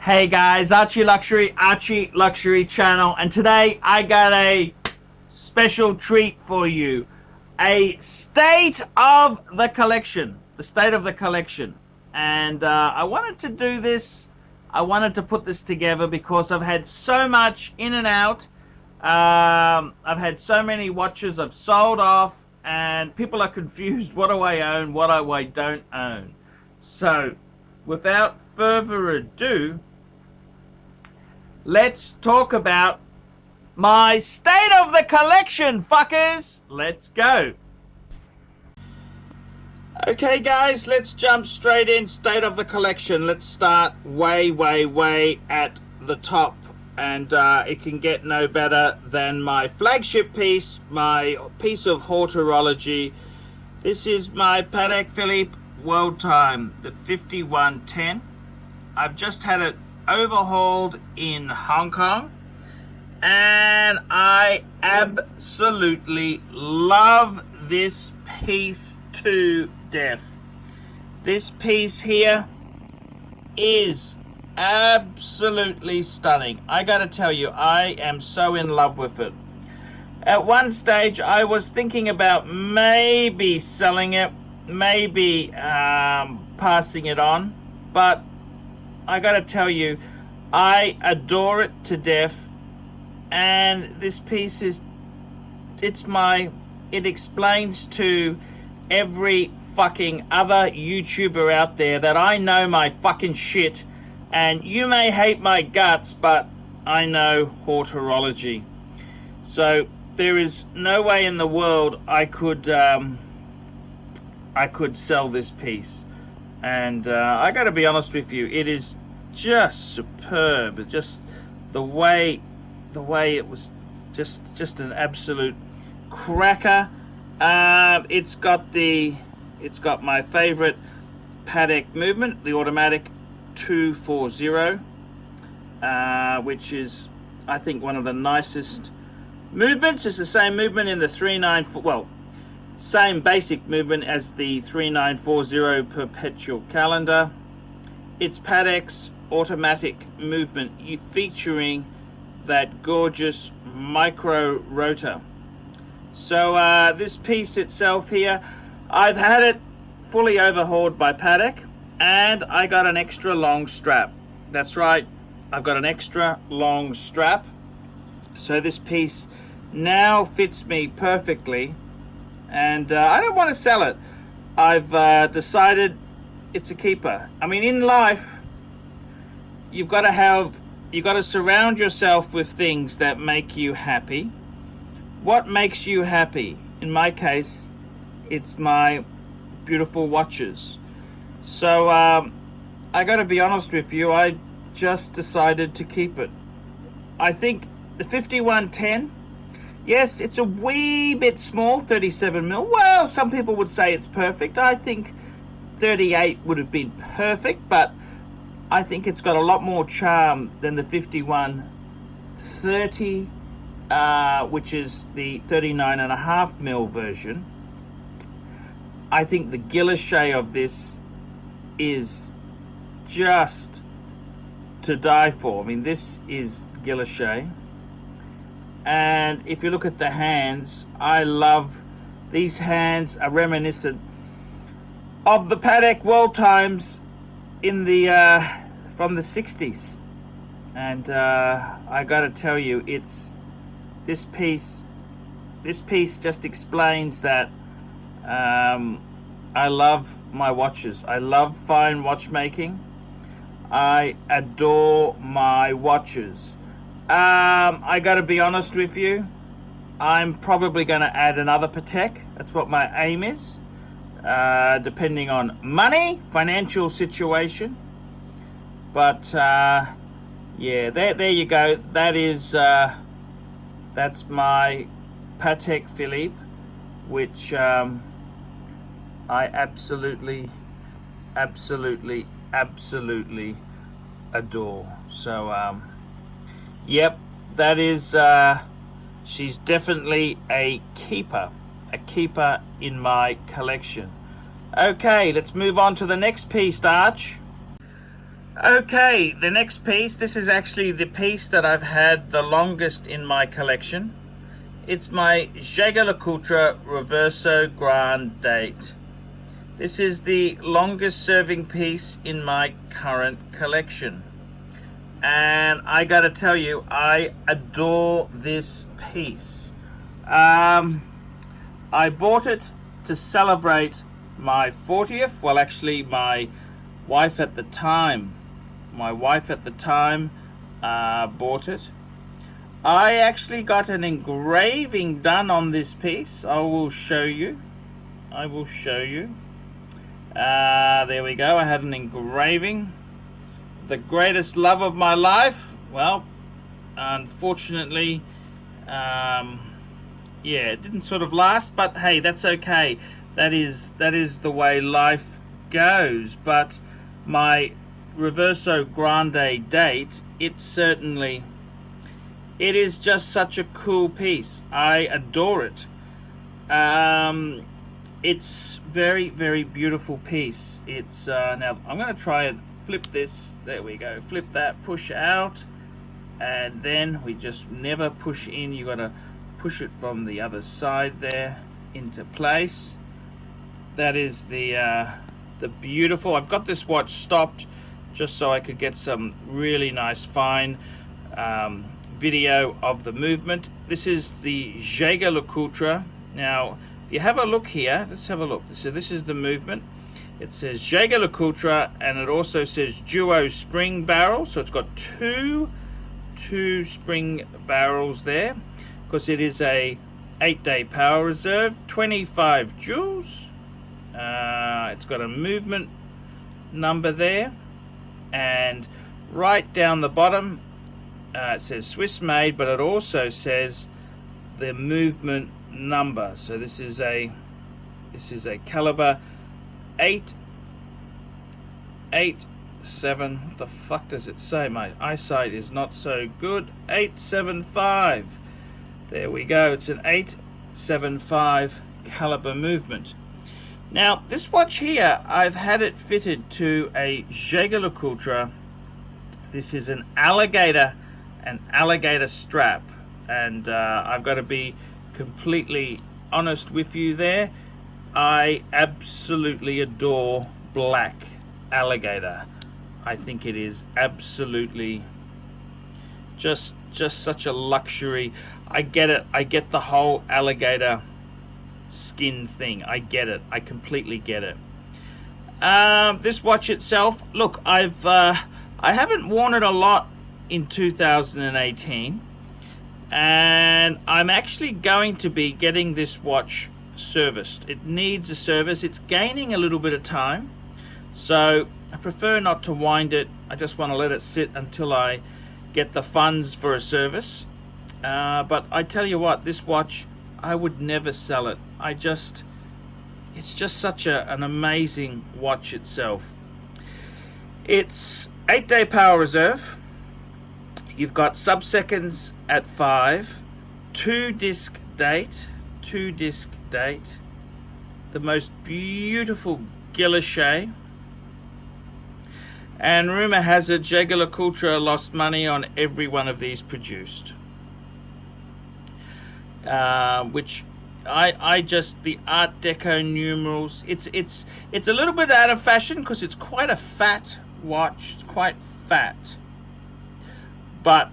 Hey guys, ArchieLuxury channel, and today I got a special treat for you. A state of the collection. And I wanted to do this. I wanted to put this together because I've had so much in and out. I've had so many watches I've sold off, and people are confused. What do I own? What do I don't own? So, without further ado, let's talk about my state of the collection, fuckers. Let's go. Okay, guys, let's jump straight in. State of the collection. Let's start way at the top. And it can get no better than my flagship piece, my piece of horology. This is my Patek Philippe World Time, the 5110. I've just had it overhauled in Hong Kong, and I absolutely love this piece to death. This piece here is absolutely stunning. I gotta tell you, I am so in love with it. At one stage I was thinking about maybe selling it, maybe passing it on, but I gotta tell you, I adore it to death. And this piece is, it explains to every fucking other YouTuber out there that I know my fucking shit. And you may hate my guts, but I know horology. So there is no way in the world I could sell this piece. And I got to be honest with you, it is just superb. Just the way it was, just an absolute cracker. It's got my favorite Patek movement, the automatic 240, which is, I think, one of the nicest movements. It's the same movement in the 394. Well, same basic movement as the 3940 perpetual calendar. It's Patek's automatic movement, featuring that gorgeous micro rotor. So this piece itself here, I've had it fully overhauled by Patek, and I got an extra long strap. That's right, I've got an extra long strap. So this piece now fits me perfectly. And I don't want to sell it. I've decided it's a keeper. I mean, in life, you've got to surround yourself with things that make you happy. What makes you happy? In my case, it's my beautiful watches. So I got to be honest with you, I just decided to keep it. I think the 5110, yes, it's a wee bit small, 37 mil. Well, some people would say it's perfect. I think 38 would have been perfect, but I think it's got a lot more charm than the 5130, which is the 39.5 mil version. I think the guilloche of this is just to die for. I mean, this is guilloche. And if you look at the hands, I love these hands. Are reminiscent of the Patek World Times in the from the 60s. And I gotta tell you, it's this piece just explains that I love my watches. I love fine watchmaking. I adore my watches. I gotta be honest with you, I'm probably gonna add another Patek. That's what my aim is, depending on money, financial situation. But yeah, there you go. That is that's my Patek Philippe, which I absolutely adore. So yep, that is she's definitely a keeper in my collection. Okay, let's move on to the next piece, Arch. Okay, the next piece, this is actually the piece that I've had the longest in my collection. It's my Jaga Reverso Grande. This is the longest serving piece in my current collection. And I gotta tell you, I adore this piece. I bought it to celebrate my 40th. Well, actually, my wife at the time bought it. I actually got an engraving done on this piece. I will show you. There we go. I had an engraving. The greatest love of my life. Well, unfortunately, yeah, it didn't sort of last, but hey, that's okay. That is the way life goes. But my Reverso Grande date, it is just such a cool piece. I adore it. It's very, very beautiful piece. It's now I'm going to try and flip this. There we go. Flip that, push out, and then we just never push in. You got to push it from the other side there into place. That is the beautiful. I've got this watch stopped just so I could get some really nice fine video of the movement. This is the Jaga. Now, if you have a look here, let's have a look. So this is the movement. It says Jaga, and it also says duo spring barrel. So it's got two spring barrels there, because it is a 8-day power reserve, 25 joules. It's got a movement number there, and right down the bottom it says Swiss made, but it also says the movement number. So this is a caliber 887. What the fuck does it say? My eyesight is not so good. 875. There we go. It's an 875 caliber movement. Now, this watch here, I've had it fitted to a Jaga. This is an Alligator Strap, and I've got to be completely honest with you there. I absolutely adore black alligator. I think it is absolutely just such a luxury. I get it. I get the whole alligator skin thing. I get it. I completely get it. This watch itself, look, I haven't worn it a lot in 2018, and I'm actually going to be getting this watch serviced. It needs a service. It's gaining a little bit of time, so I prefer not to wind it. I just want to let it sit until I get the funds for a service. But I tell you what, this watch, I would never sell it. It's just such an amazing watch itself. It's 8-day power reserve. You've got sub-seconds at 5, 2-disc date, the most beautiful guilloche, and rumor has it Jaga lost money on every one of these produced, which I just, the Art Deco numerals, it's a little bit out of fashion because it's quite a fat watch. It's quite fat. But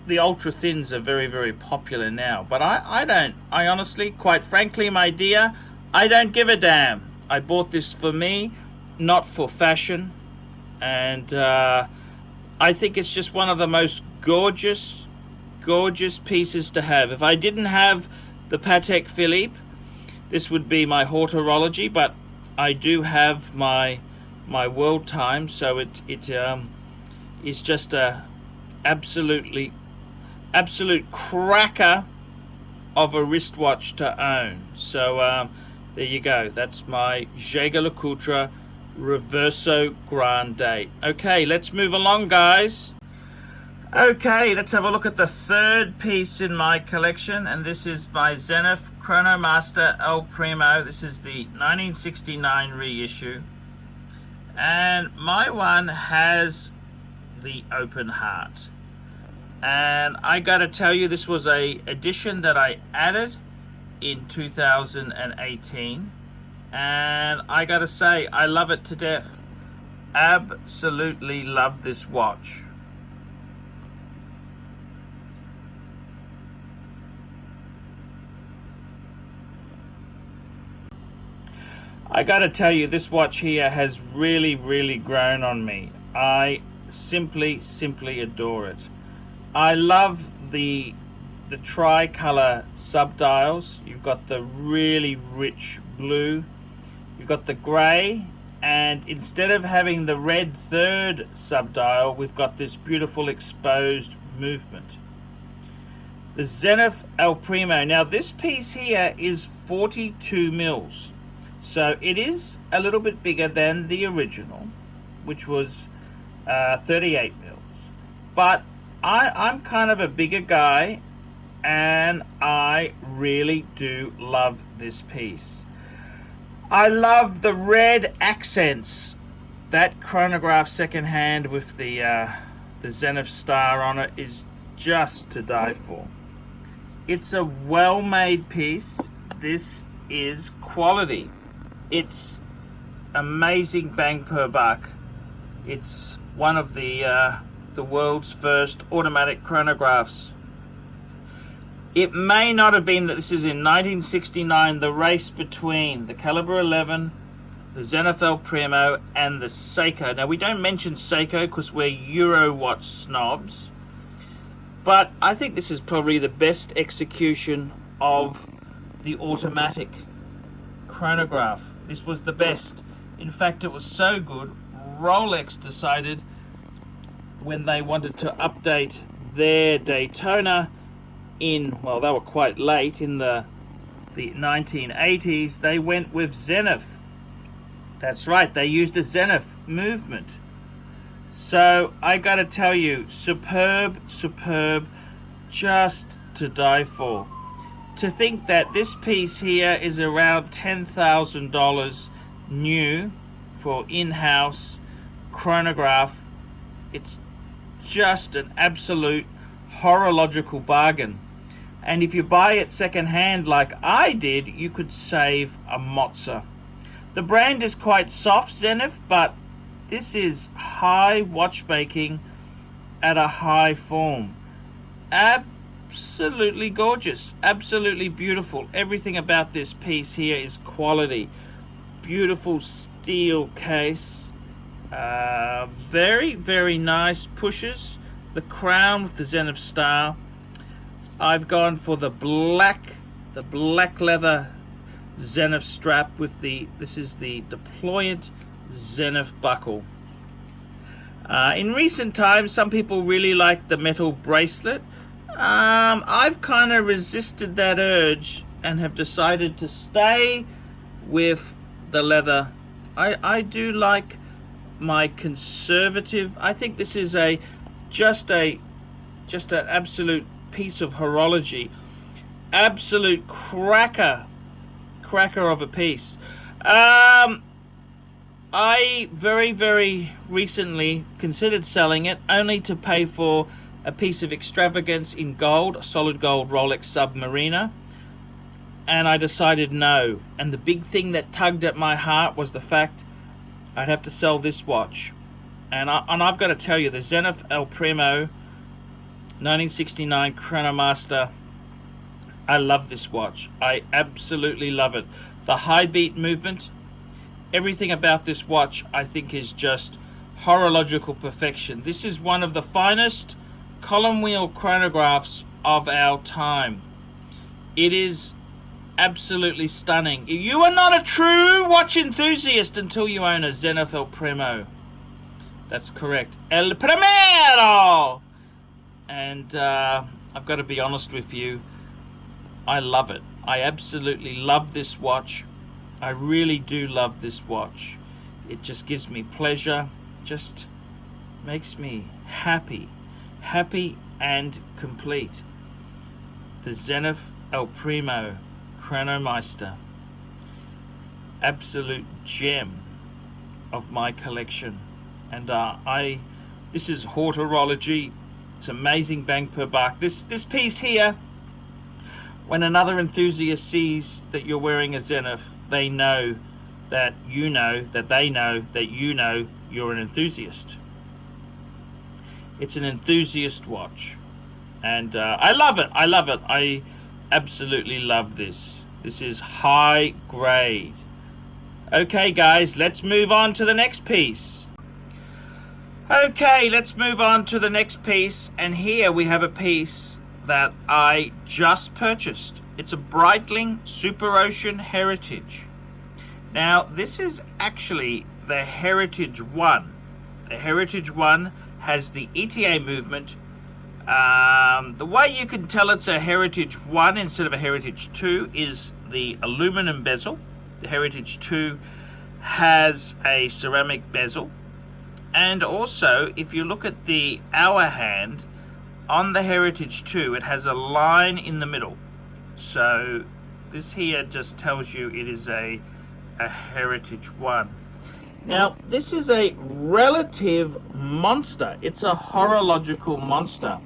the ultra thins are very, very popular now. But I honestly, quite frankly, my dear, I don't give a damn. I bought this for me, not for fashion. And I think it's just one of the most gorgeous pieces to have. If I didn't have the Patek Philippe, this would be my Hortorology, but I do have my world time, so it is just a absolute cracker of a wristwatch to own. So there you go. That's my Jaga Reverso Grande. Okay, let's move along, guys. Okay, let's have a look at the third piece in my collection, and this is my Zenith El Primo. This is the 1969 reissue. And my one has the open heart. And I gotta tell you, this was a addition that I added in 2018, and I gotta say, I love it to death. Absolutely love this watch. I gotta tell you, this watch here has really grown on me. I simply adore it. I love the tri-color subdials. You've got the really rich blue, you've got the gray, and instead of having the red third subdial, we've got this beautiful exposed movement. The Zenith El Primo. Now this piece here is 42 mils. So it is a little bit bigger than the original, which was 38 mils. But I'm kind of a bigger guy, and I really do love this piece. I love the red accents. That chronograph secondhand with the Zenith star on it is just to die for. It's a well-made piece. This is quality. It's amazing bang per buck. It's one of the world's first automatic chronographs. It may not have been that this is in 1969, the race between the Caliber 11, the Zenith El Primo, and the Seiko. Now, we don't mention Seiko because we're Eurowatch snobs, but I think this is probably the best execution of the automatic chronograph. This was the best. In fact, it was so good, Rolex decided when they wanted to update their Daytona in, well, they were quite late in the 1980s, they went with Zenith. That's right, they used a Zenith movement. So I gotta tell you, superb, just to die for. To think that this piece here is around $10,000 new for in-house chronograph, it's just an absolute horological bargain. And if you buy it secondhand like I did, you could save a mozza. The brand is quite soft, Zenith, but this is high watchmaking at a high form. Absolutely gorgeous, absolutely beautiful. Everything about this piece here is quality. Beautiful steel case, very nice pushes. The crown with the Zenith star. I've gone for the black leather Zenith strap with this is the deployant Zenith buckle. In recent times, some people really like the metal bracelet. I've kind of resisted that urge and have decided to stay with the leather. I do like my conservative. I think this is just an absolute piece of horology. Absolute cracker of a piece. I very recently considered selling it, only to pay for a piece of extravagance in gold, a solid gold Rolex Submariner, and I decided no. And the big thing that tugged at my heart was the fact I'd have to sell this watch. And I've got to tell you, the Zenith El Primo 1969 Chronomaster, I love this watch. I absolutely love it. The high beat movement, everything about this watch I think is just horological perfection. This is one of the finest column wheel chronographs of our time. It is absolutely stunning. You are not a true watch enthusiast until you own a Zenith El Primo. That's correct, El Primero. And I've got to be honest with you, I love it. I absolutely love this watch. I really do love this watch. It just gives me pleasure, just makes me happy and complete. The Zenith El Primo Chronomeister, absolute gem of my collection. And this is horology. It's amazing bang per buck. This piece here, when another enthusiast sees that you're wearing a Zenith, they know that you know that they know that you know you're an enthusiast. It's an enthusiast watch, and I love it. I absolutely love this. This is high grade. Okay guys, let's move on to the next piece. Okay, let's move on to the next piece, and here we have a piece that I just purchased. It's a Breitling Super Ocean Heritage. Now, this is actually the Heritage 1. The Heritage 1 has the ETA movement. The way you can tell it's a Heritage 1 instead of a Heritage 2 is the aluminum bezel. The Heritage 2 has a ceramic bezel. And also, if you look at the hour hand, on the Heritage 2, it has a line in the middle. So this here just tells you it is a Heritage 1. Now, this is a relative monster. It's a horological monster.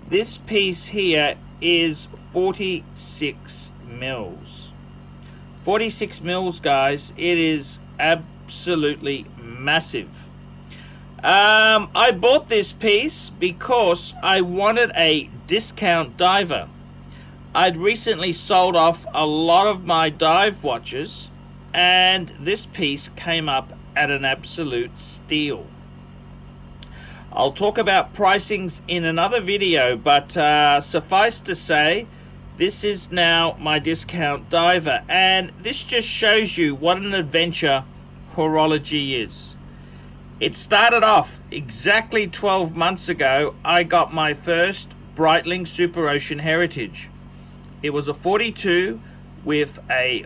This piece here is 46 mils. 46 mils, guys. It is absolutely massive. I bought this piece because I wanted a discount diver. I'd recently sold off a lot of my dive watches, and this piece came up at an absolute steal. I'll talk about pricings in another video, but suffice to say, this is now my discount diver, and this just shows you what an adventure horology is. It started off exactly 12 months ago. I got my first Breitling Super Ocean Heritage. It was a 42 with a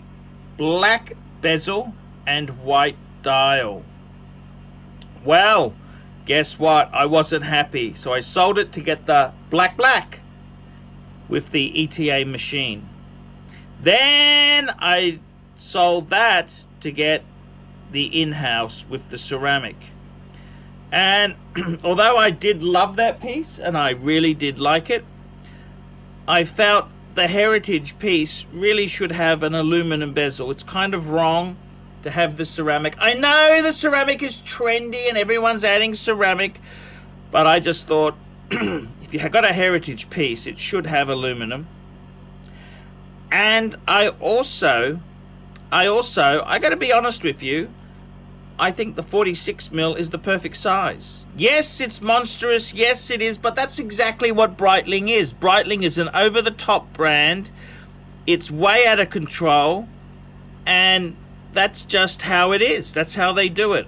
black bezel and white dial. Well, guess what? I wasn't happy, so I sold it to get the black with the ETA machine. Then I sold that to get the in-house with the ceramic. And although I did love that piece, and I really did like it, I felt the Heritage piece really should have an aluminum bezel. It's kind of wrong to have the ceramic. I know the ceramic is trendy and everyone's adding ceramic, but I just thought if you have got a Heritage piece, it should have aluminum. And I got to be honest with you, I think the 46 mil is the perfect size. Yes, it's monstrous. Yes, it is. But that's exactly what Breitling is. Breitling is an over-the-top brand. It's way out of control. And that's just how it is. That's how they do it.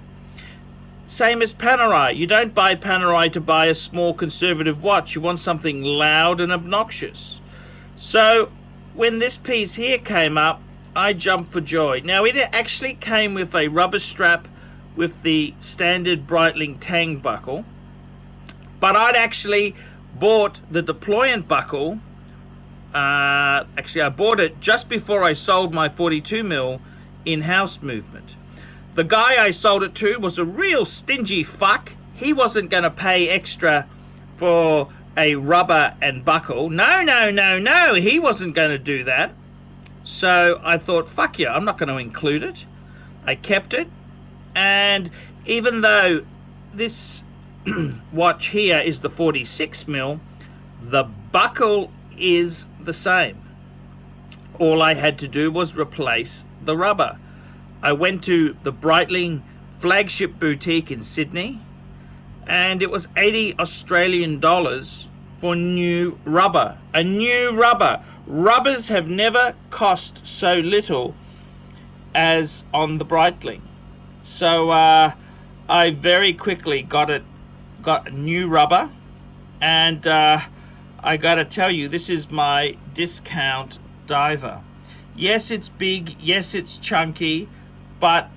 Same as Panerai. You don't buy Panerai to buy a small conservative watch. You want something loud and obnoxious. So when this piece here came up, I jumped for joy. Now, it actually came with a rubber strap with the standard Breitling Tang buckle, but I'd actually bought the deployant buckle. Actually, I bought it just before I sold my 42 mil in-house movement. The guy I sold it to was a real stingy fuck. He wasn't going to pay extra for a rubber and buckle. No, he wasn't going to do that. So I thought, fuck yeah, I'm not going to include it. I kept it. And even though this watch here is the 46 mil, the buckle is the same. All I had to do was replace the rubber. I went to the Breitling flagship boutique in Sydney, and it was 80 Australian dollars for new rubber. A new rubber. Rubbers have never cost so little as on the Breitling. So I very quickly got new rubber, and I gotta tell you, this is my discount diver. Yes, it's big, yes, it's chunky, but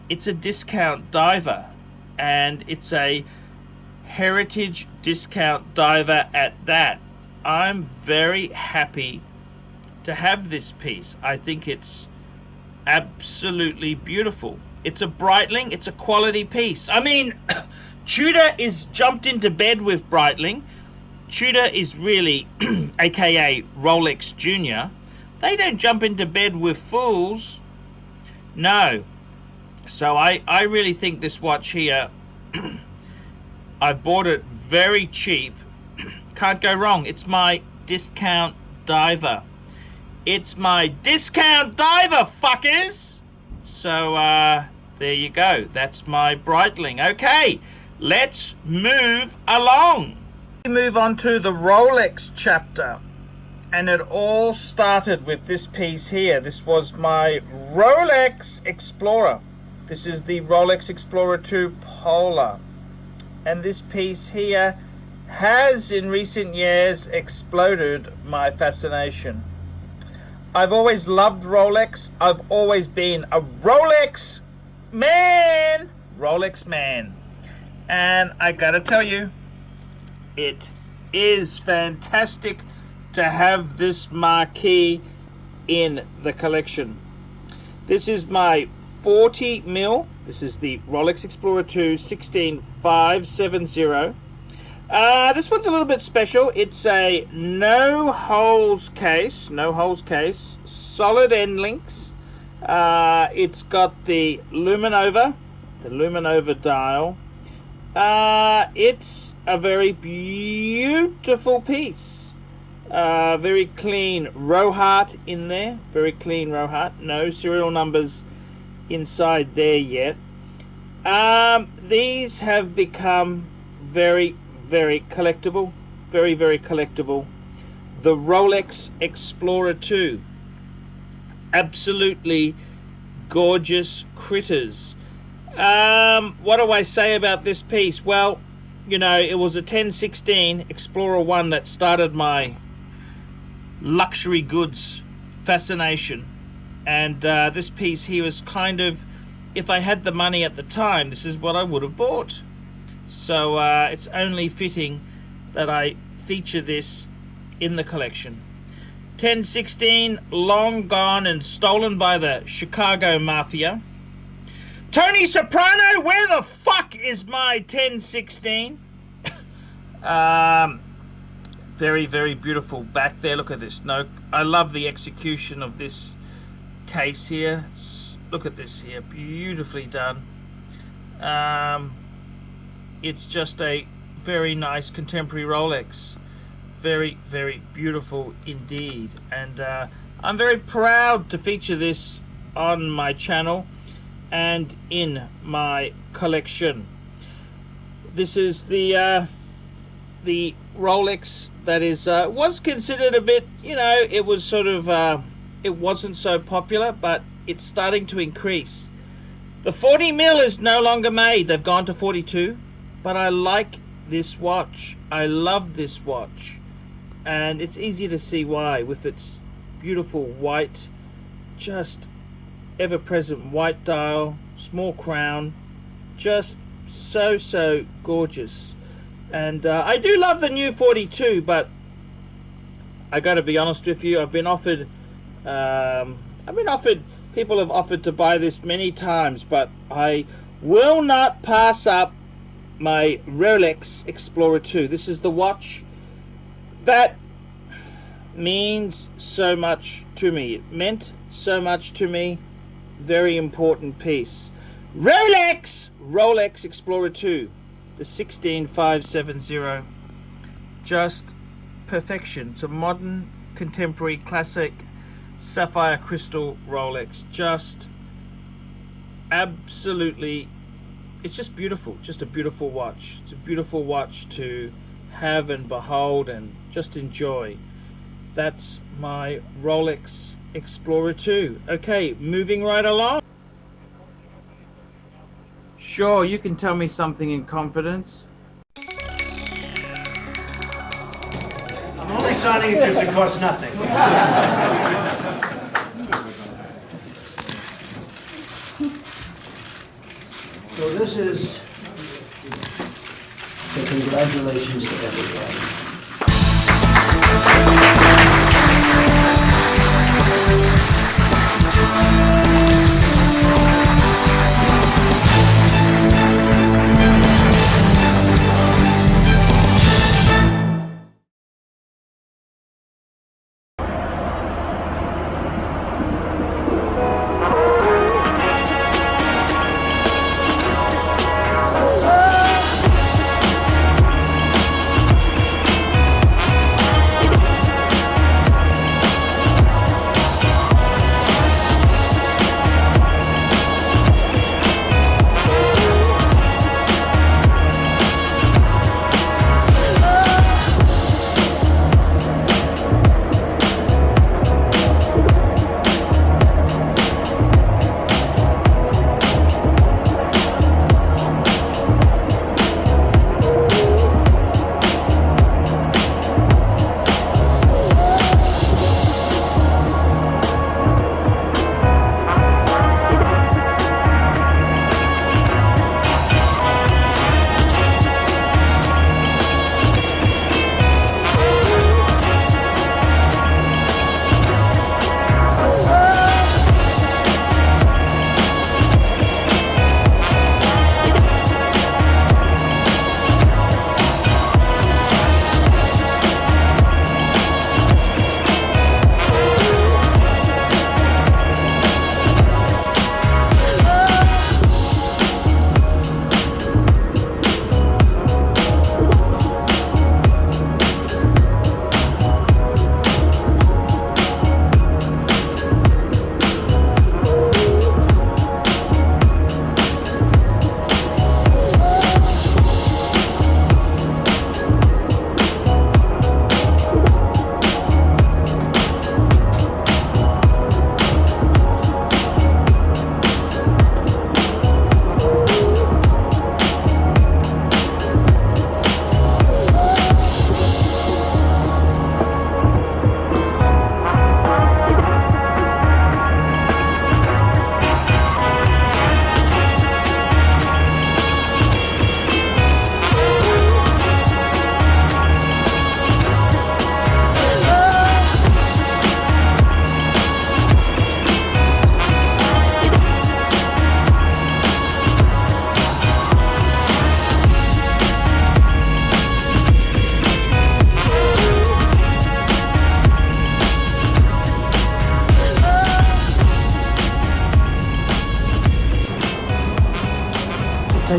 it's a discount diver, and it's a Heritage discount diver at that. I'm very happy to have this piece. I think it's absolutely beautiful. It's a Breitling. It's a quality piece. I mean, Tudor is jumped into bed with Breitling. Tudor is really, aka Rolex Junior. They don't jump into bed with fools. No. So I really think this watch here, I bought it very cheap. Can't go wrong. It's my discount diver. It's my discount diver, fuckers. So there you go. That's my Breitling. Okay, let's move along. We move on to the Rolex chapter. And it all started with this piece here. This was my Rolex Explorer. This is the Rolex Explorer 2 Polar. And this piece here has in recent years exploded my fascination. I've always loved Rolex. I've always been a Rolex man. Rolex man. And I gotta tell you, it is fantastic to have this marquee in the collection. This is my 40 mil. This is the Rolex Explorer 2 16570. This one's a little bit special. It's a no holes case, solid end links. It's got the Luminova dial. It's a very beautiful piece. Very clean Rohart in there. Very clean Rohart. No serial numbers inside there yet. These have become very, very collectible. Very, very collectible. The Rolex Explorer 2. Absolutely gorgeous critters. What do I say about this piece? Well, you know, it was a 1016 Explorer 1 that started my luxury goods fascination. And this piece here was kind of, if I had the money at the time, this is what I would have bought. So it's only fitting that I feature this in the collection. 1016, long gone and stolen by the Chicago Mafia. Tony Soprano, where the fuck is my 1016? Very, very beautiful back there. Look at this. No, I love the execution of this case here. Look at this here, beautifully done. It's just a very nice contemporary Rolex. Very, very beautiful indeed. And I'm very proud to feature this on my channel and in my collection. This is the Rolex that is was considered a bit, you know, it was sort of it wasn't so popular, but it's starting to increase. The 40 mil is no longer made. They've gone to 42, but I like this watch. I love this watch, and it's easy to see why, with its beautiful white, just ever-present white dial, small crown, just so gorgeous. And I do love the new 42, but I got to be honest with you, I've been offered, people have offered to buy this many times, but I will not pass up my Rolex Explorer 2. This is the watch that means so much to me. It meant so much to me. Very important piece. Rolex Explorer 2. The 16570, just perfection. It's a modern, contemporary, classic sapphire crystal Rolex. Just absolutely, it's just beautiful. Just a beautiful watch. It's a beautiful watch to have and behold and just enjoy. That's my Rolex Explorer 2. Okay, moving right along. Sure, you can tell me something in confidence. I'm only signing it because it costs nothing. So this is the congratulations to everybody.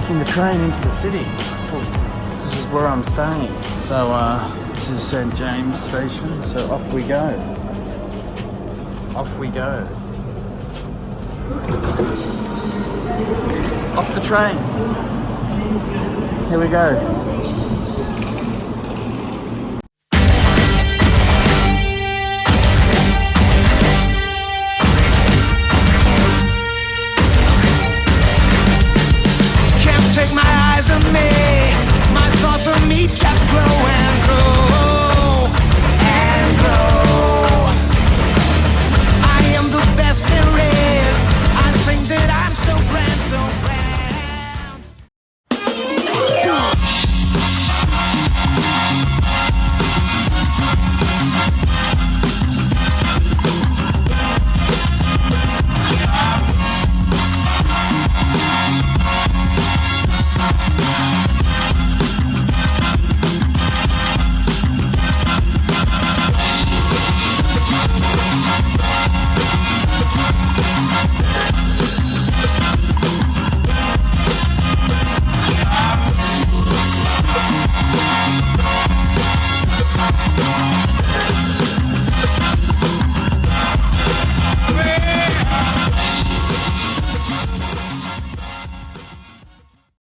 taking the train into the city. This is where I'm staying. So this is St. James Station, so off we go. Off we go. Off the train. Here we go.